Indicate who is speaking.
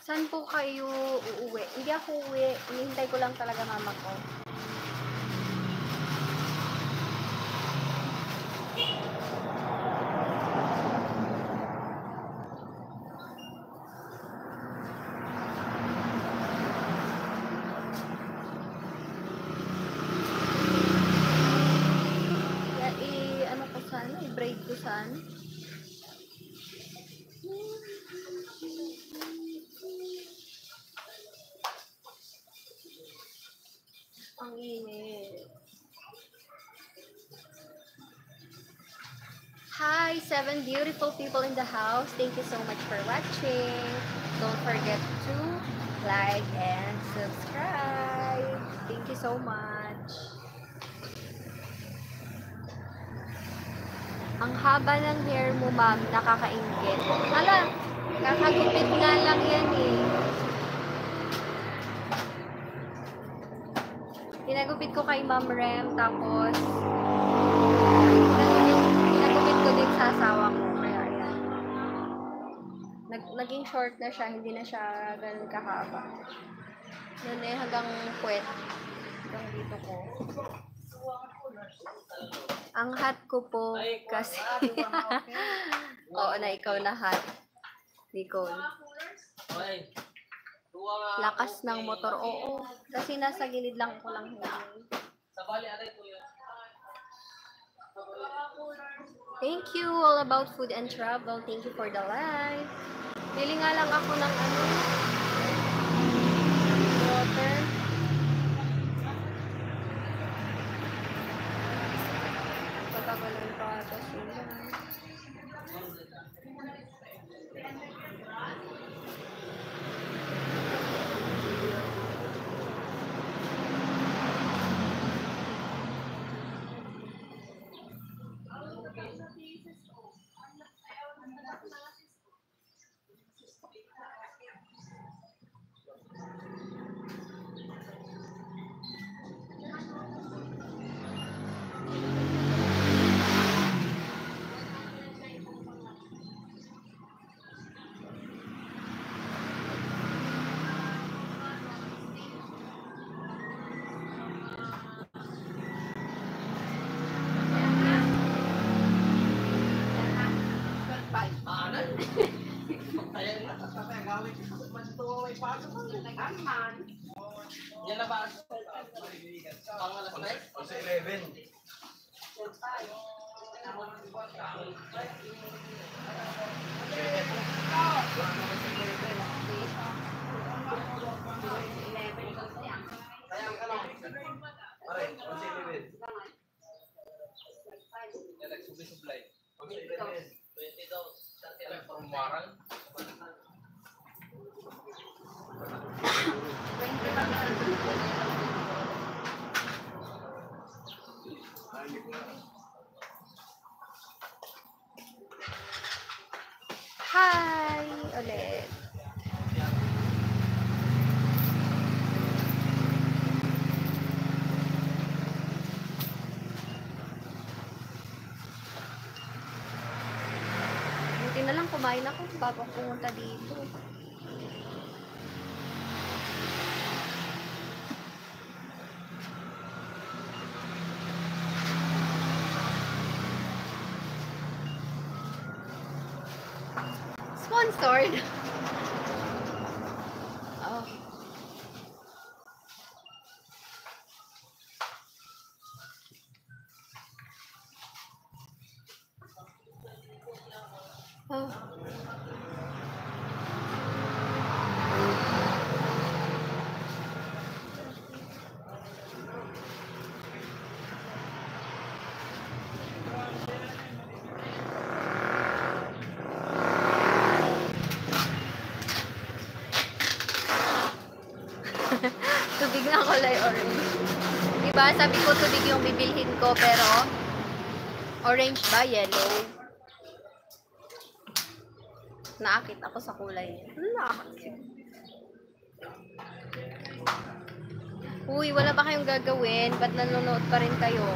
Speaker 1: Saan po kayo uuwi? Hindi ako uuwi. Hinihintay ko lang talaga mama ko. Ano ko saan? I-braid ko saan? Ang init. Hi, 7 beautiful people in the house. Thank you so much for watching. Don't forget to like and subscribe. Thank you so much. Ang haba ng hair mo, ma'am, nakakaingit. Hala, kakagupit nga lang yan eh. Pinagupit ko kay Ma'am Rem, tapos pinagupit ko din sa asawa ko. Kaya ayan. Naging short na siya, hindi na siya ganun kahaba. Noon eh, hanggang puwet. Hanggang dito ko. Ang hot ko po kasi oo na, ikaw na hot. Nicole. Lakas ng motor. Oo. Kasi nasa gilid lang ko lang huli. Thank you all about food and travel. Thank you for the live. Pili nga lang ako ng water. Pagkagalan pa ito sila. Hi ulit. Buti na lang kumain ako bago pumunta dito. Sponsored. Oh. Oh. Tubig na kulay orange. Diba? Sabi ko tubig yung bibilhin ko, pero orange ba? Yellow? Naakit ako sa kulay. Naakit. Uy, wala ba kayong gagawin? Ba't nanonood pa rin kayo?